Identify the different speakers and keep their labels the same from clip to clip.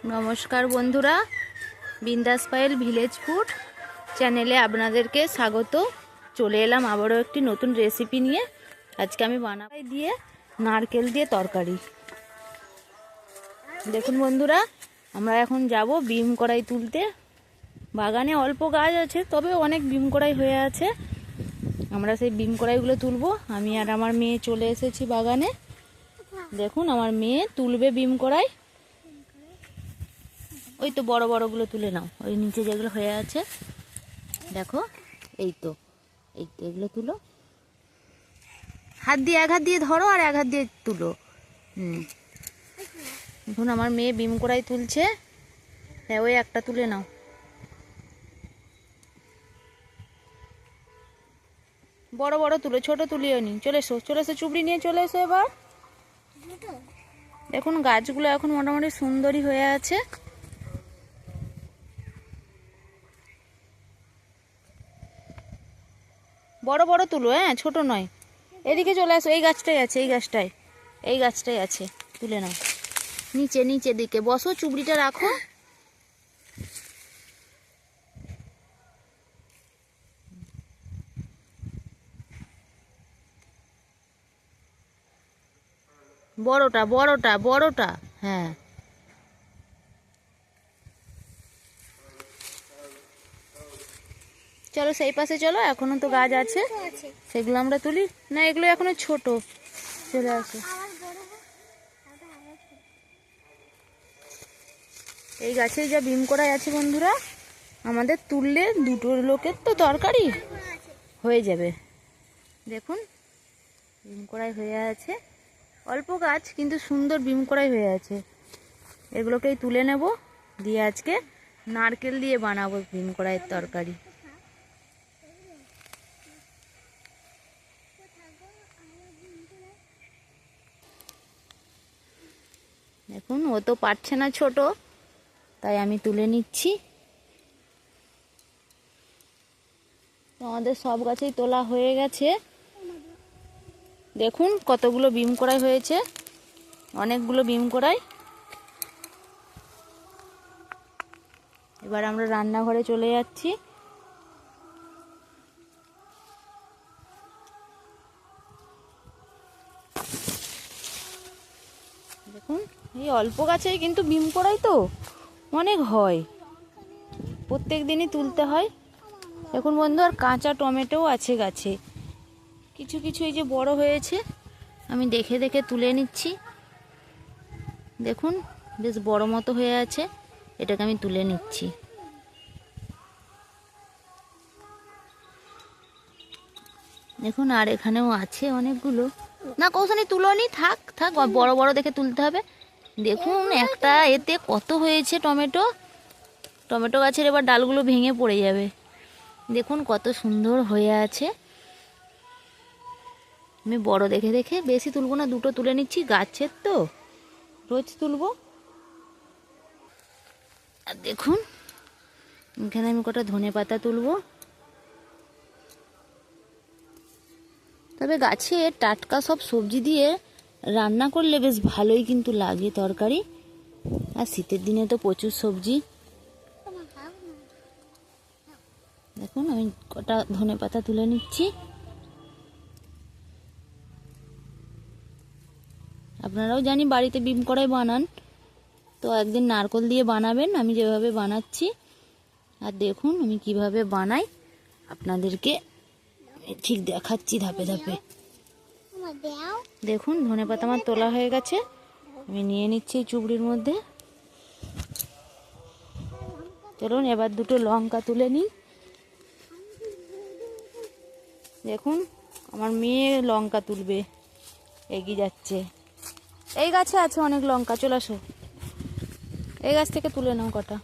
Speaker 1: নমস্কার বন্ধুরা, বিন্দাস পায়েল ভিলেজ ফুড চ্যানেলে আপনাদেরকে স্বাগত। চলে এলাম আবারও একটি নতুন রেসিপি নিয়ে। আজকে আমি বানাবো দিয়ে নারকেল দিয়ে তরকারি। দেখুন বন্ধুরা, আমরা এখন যাব বিম কড়াই তুলতে। বাগানে অল্প গাছ আছে, তবে অনেক বিম কড়াই হয়ে আছে। আমরা সেই বিম কড়াইগুলো তুলবো। আমি আর আমার মেয়ে চলে এসেছি বাগানে। দেখুন আমার মেয়ে তুলবে বিম কড়াই। ওই তো বড় বড়গুলো তুলে নাও, ওই নিচে যেগুলো হয়ে আছে দেখো। এই তো এগুলো তুলো। এক হাত দিয়ে ধরো আর এক হাত দিয়ে তুলো। এখন আমার মেয়ে বিম কড়াই তুলছে। হ্যাঁ, ওই একটা তুলে নাও। বড় বড় তুলো, ছোট তুলিও নি। চলে এসো চুবড়ি নিয়ে চলে এসো এবার। দেখুন গাছগুলো এখন মোটামুটি সুন্দরই হয়ে আছে। বড় বড় তুলো, হ্যাঁ, ছোট নয়। এদিকে চলে আসো, এই গাছটাই আছে, এই গাছটাই আছে, তুলে নাও। নিচে দিকে বসো, চুবড়িটা রাখো। বড়টা, হ্যাঁ। চলো সেই পাশে চলো, এখনো তো গাছ আছে, সেগুলো আমরা তুলি না। এগুলো এখনো ছোট। চলে আসো। এই গাছে যা বিম কড়াই আছে বন্ধুরা, আমাদের তুললে দুটো লোকের তো তরকারি হয়ে যাবে। দেখুন বিম কড়াই হয়ে আছে। অল্প গাছ কিন্তু সুন্দর বিম কড়াই হয়ে আছে। এগুলোকেই তুলে নেব, দিয়ে আজকে নারকেল দিয়ে বানাবো বিম কড়াইয়ের তরকারি। দেখুন ও তো পারছে না, ছোট, তাই আমি তুলে নিচ্ছি। আমাদের সব গাছেই তোলা হয়ে গেছে। দেখুন কতগুলো বিম কড়াই হয়েছে, অনেকগুলো বিম কড়াই। এবার আমরা রান্নাঘরে চলে যাচ্ছি। দেখুন এই অল্প গাছেই কিন্তু বিম কড়াই তো অনেক হয়, প্রত্যেক দিনই তুলতে হয়। দেখুন বন্ধু, আর কাঁচা টমেটোও আছে গাছে। কিছু কিছু এই যে বড় হয়েছে, আমি দেখে দেখে তুলে নিচ্ছি। দেখুন বেশ বড় মতো হয়ে আছে, এটাকে আমি তুলে নিচ্ছি। দেখুন আর এখানেও আছে অনেকগুলো। না কৌশানি তুলোনি, থাক বড় বড় দেখে তুলতে হবে। দেখুন একটা এতে কত হয়েছে টমেটো গাছের। এবার ডালগুলো ভেঙে পড়ে যাবে। দেখুন কত সুন্দর হয়ে আছে। আমি বড় দেখে দেখে বেশি তুলবো না, দুটো তুলে নিচ্ছি, গাছের তো রোজ তুলবো। আর দেখুন এখানে আমি কটা ধনে পাতা তুলবো। তবে গাছে টাটকা সব সবজি দিয়ে রান্না করলে বেশ ভালোই কিন্তু লাগে তরকারি। আর শীতের দিনে তো প্রচুর সবজি। দেখুন আমি কটা ধনে পাতা তুলে নিচ্ছি। আপনারাও জানি বাড়িতে বিম কড়াই বানান, তো একদিন নারকেল দিয়ে বানাবেন, আমি যেভাবে বানাচ্ছি। আর দেখুন আমি কিভাবে বানাই আপনাদেরকে ঠিক দেখাচ্ছি ধাপে ধাপে। দেখুন ধনে পাতা আমার তোলা হয়ে গেছে, আমি নিয়ে নিচ্ছি চুবড়ির মধ্যে। চলুন এবার দুটো লঙ্কা তুলে নিই। দেখুন আমার মেয়ে লঙ্কা তুলবে, এগিয়ে যাচ্ছে। এই গাছে আছে অনেক লঙ্কা, চলে আসো। এই গাছ থেকে তুলে নাও কটা।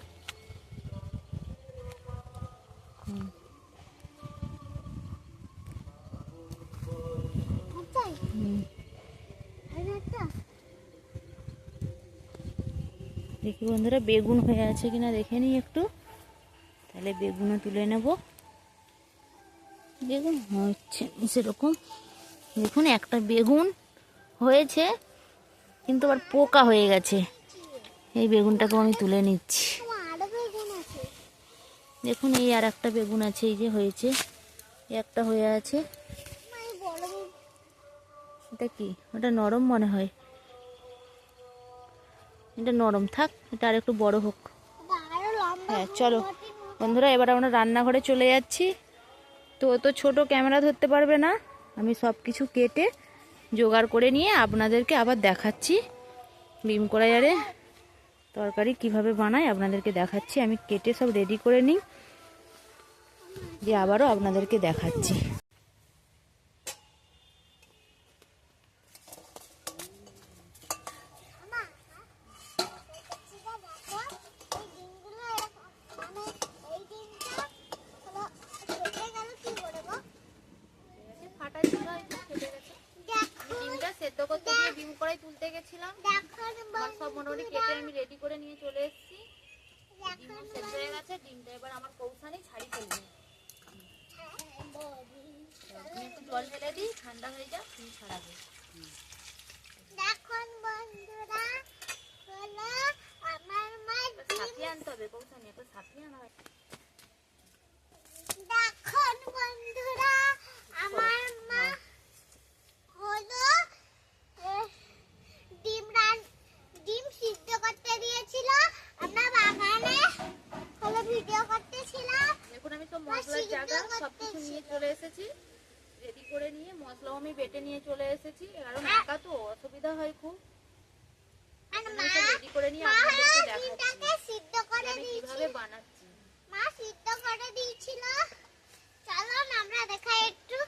Speaker 1: দেখি বন্ধুরা বেগুন হয়ে আছে কিনা দেখে নিই একটু, তাহলে বেগুনও তুলে নেব। বেগুন হচ্ছে সেরকম। দেখুন একটা বেগুন হয়েছে, কিন্তু আবার পোকা হয়ে গেছে। এই বেগুনটাকেও আমি তুলে নিচ্ছি। দেখুন এই আর একটা বেগুন আছে, এই যে হয়েছে, একটা হয়ে আছে। এটা কি? ওটা নরম মনে হয়, এটা নরম থাক, এটা আর একটু বড় হোক। হ্যাঁ চলো বন্ধুরা, এবার আমরা রান্নাঘরে চলে যাচ্ছি। তো তো ছোট ক্যামেরা ধরতে পারবে না, আমি সব কিছু কেটে জোগাড় করে নিয়ে আপনাদেরকে আবার দেখাচ্ছি। বিম কড়াইয়ারে তরকারি কিভাবে বানায় আপনাদেরকে দেখাচ্ছি। আমি কেটে সব রেডি করে নিই, দিয়ে আবারও আপনাদেরকে দেখাচ্ছি। তুলতে গেছিলাম, সব মোটামুটি কেটে আমি রেডি করে নিয়ে চলে এসেছি। ডিমও সেদ্ধ হয়ে গেছে, ডিমটা এবার আমার কৌশানি ছাড়ি ফেলবে। তুমি একটু জল ঢেলে দিই, ঠান্ডা হয়ে যাক, তুমি ছাড়াবে। সাথিয়ে আনতে হবে কৌশানি, একটু সাথিয়ে আনা হয়।
Speaker 2: দেখুন বন্ধুরা, আমার মা হলো ডিম সিদ্ধ করতে দিয়েছিল। আমরা বাগানে হলো ভিডিও করতেছিলাম।
Speaker 1: দেখুন আমি সব মশলার জায়গা সবকিছু নিয়ে চলে এসেছি, রেডি করে নিয়ে মশলাও আমি বেটে নিয়ে চলে এসেছি, কারণ একা তো অসুবিধা হয় খুব। রেডি করে নিয়ে আপনাদেরকে দেখাচ্ছি আমি কিভাবে বানাচ্ছি।
Speaker 2: মা সিদ্ধ করে দিয়েছিল, চলুন আমরা দেখাই একটু।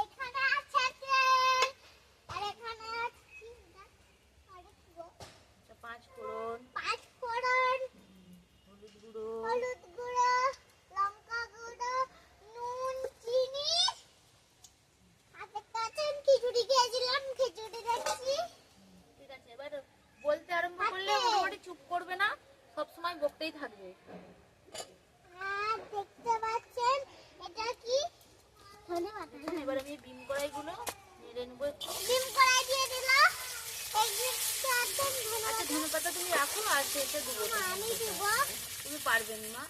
Speaker 2: এখানে আছে তেল, আর এখানে আছে কি এটা?
Speaker 1: পাঁচ ফোড়ন,
Speaker 2: হলুদ গুঁড়ো, লঙ্কা গুঁড়ো, নুন, চিনি। আর দেখতে পাচ্ছেন খিচুড়ি খেয়েছিলাম, খিচুড়ি দেখছি।
Speaker 1: ঠিক আছে, এবার বলতে আরম্ভ করলে মোটামুটি চুপ করবে না, সবসময় বকতেই থাকবে।
Speaker 2: আর দেখতে পাচ্ছেন এটা কি? ধনেপাতা।
Speaker 1: এবার আমি বিম কড়াইগুলো নেড়ে নেবো।
Speaker 2: ডিম কড়াই দিয়ে দিল।
Speaker 1: আচ্ছা ধনেপাতা তুমি রাখো, আর সেটা দেবো।
Speaker 2: আমি দেবো।
Speaker 1: তুমি পারবে না মা।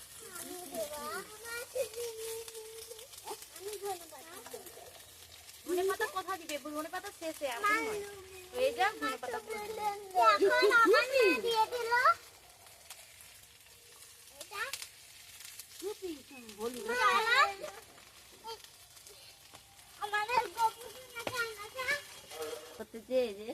Speaker 1: ধনেপাতা কোথা দিবে? ধনেপাতা শেষে, এখন নয়, হয়ে যাক ধনেপাতা
Speaker 2: দিয়ে দিল। এটা
Speaker 1: বলি
Speaker 2: আমাদের গোপুসোনা জানাটা
Speaker 1: করতে চেয়ে যে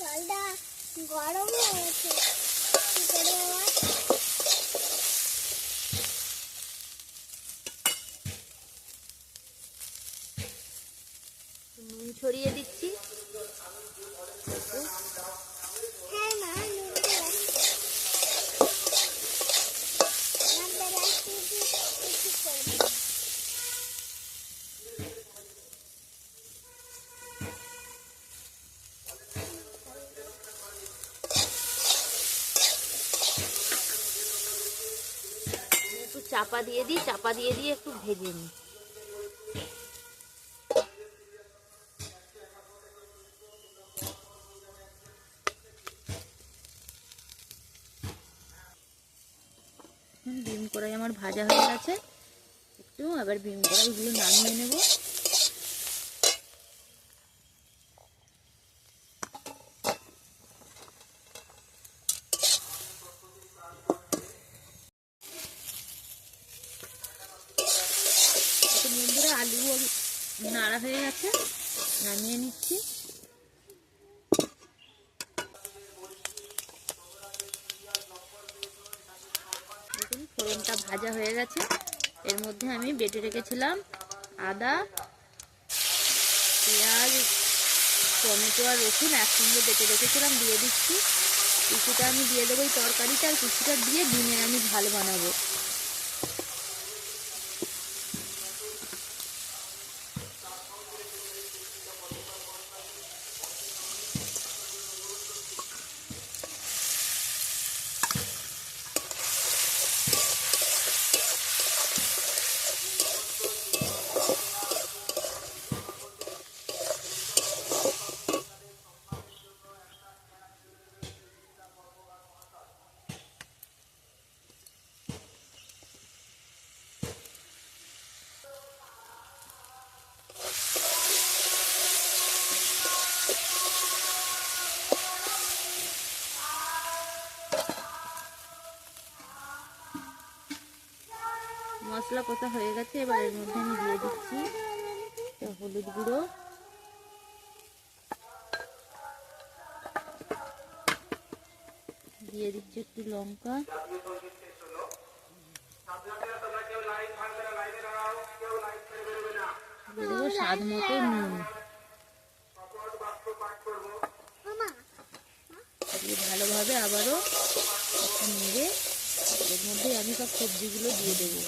Speaker 2: জলটা গরম হয়ে গেছে, কি করে বাবা?
Speaker 1: নুন ছড়িয়ে দিচ্ছি।
Speaker 2: হ্যাঁ মা, নুন দিয়েছি। আমাদের একটু কিছু করবো।
Speaker 1: একটু চাপা দিয়ে দিই, চাপা দিয়ে দিয়ে একটু ভেজে নিই। ডিম কড়াই আমার ভাজা হয়ে গেছে, একটু আবার ডিম কড়াইগুলো নামিয়ে নেব। বন্ধুরা আলু নাড়া হয়ে গেছে, নামিয়ে নিচ্ছি। দেখুন ফোড়নটা ভাজা হয়ে গেছে, এর মধ্যে আমি বেটে রেখেছিলাম আদা, পেঁয়াজ, টমেটো আর রসুন একসঙ্গে বেটে রেখেছিলাম, দিয়ে দিচ্ছি। কিছুটা আমি দিয়ে দেবো এই তরকারিটা, আর কিছুটা দিয়ে ডিমে আমি ঝাল বানাবো। মশলা কষা হয়ে গেছে, এবার এর মধ্যে আমি দিয়ে দিচ্ছি হলুদ গুঁড়ো, দিয়ে দিচ্ছি একটু লঙ্কা, দিয়ে দেবো স্বাদ মতো নুন। দিয়ে ভালোভাবে আবারও একটু নেড়ে এর মধ্যে আমি সব সবজিগুলো দিয়ে দেবো।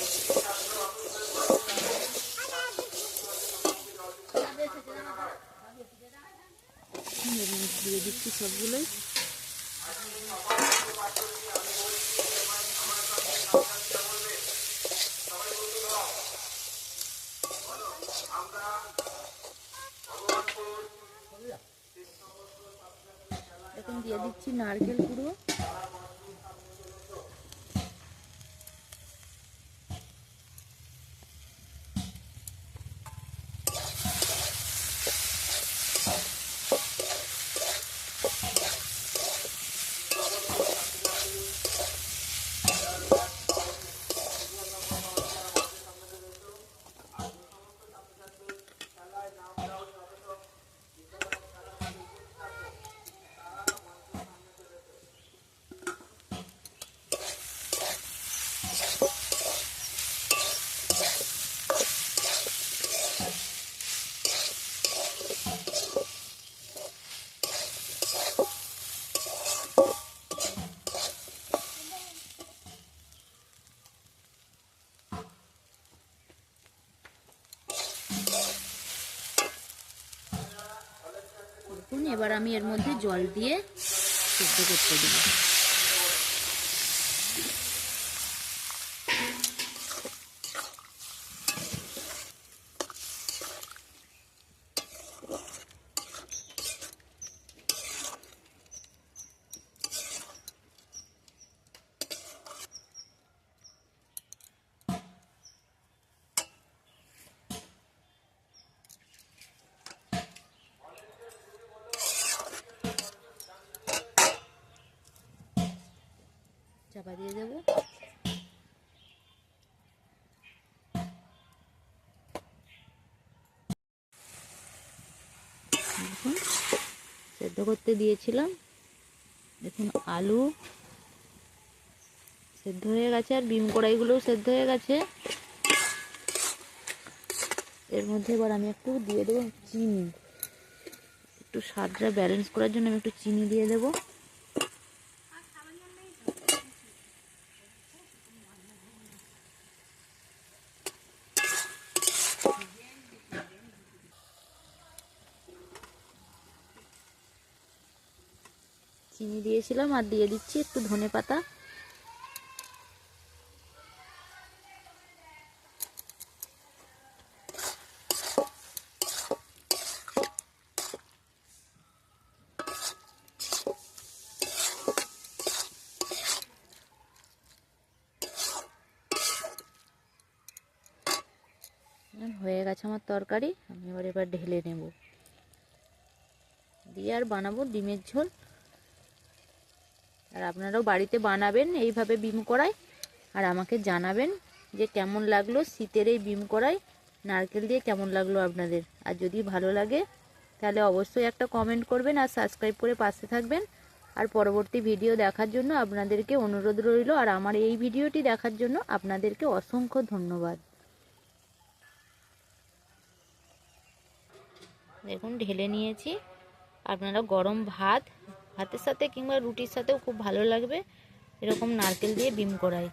Speaker 1: দিয়ে দিচ্ছি সবগুলোই। এখন দিয়ে দিচ্ছি নারকেল কুড়ো, এবার আমি এর মধ্যে জল দিয়ে সিদ্ধ করতে দেব। চাপা দিয়ে দেবো। দেখুন সেদ্ধ করতে দিয়েছিলাম, দেখুন আলু সেদ্ধ হয়ে গেছে আর বিম কড়াইগুলোও সেদ্ধ হয়ে গেছে। এর মধ্যে এবার আমি একটু দিয়ে দেবো চিনি, একটু স্বাদটা ব্যালেন্স করার জন্য আমি একটু চিনি দিয়ে দেবো। চিনি দিয়েছিলাম আর দিয়ে দিচ্ছি একটু ধনেপাতা। হয়ে গেছে আমার তরকারি, আমি এবার ঢেলে নেব, দিয়ে আর বানাবো ডিমের ঝোল। আর আপনারাও বাড়িতে বানাবেন এইভাবে বিম কড়াই, আর আমাকে জানাবেন যে কেমন লাগলো শীতের এই বিম কড়াই নারকেল দিয়ে, কেমন লাগলো আপনাদের। আর যদি ভালো লাগে তাহলে অবশ্যই একটা কমেন্ট করবেন আর সাবস্ক্রাইব করে পাশে থাকবেন। আর পরবর্তী ভিডিও দেখার জন্য আপনাদেরকে অনুরোধ রইল। আর আমার এই ভিডিওটি দেখার জন্য আপনাদেরকে অসংখ্য ধন্যবাদ। দেখুন ঢেলে নিয়েছি। আপনারা গরম ভাতের সাথে কিংবা রুটির সাথেও খুব ভালো লাগবে এরকম নারকেল দিয়ে বিম কড়াই।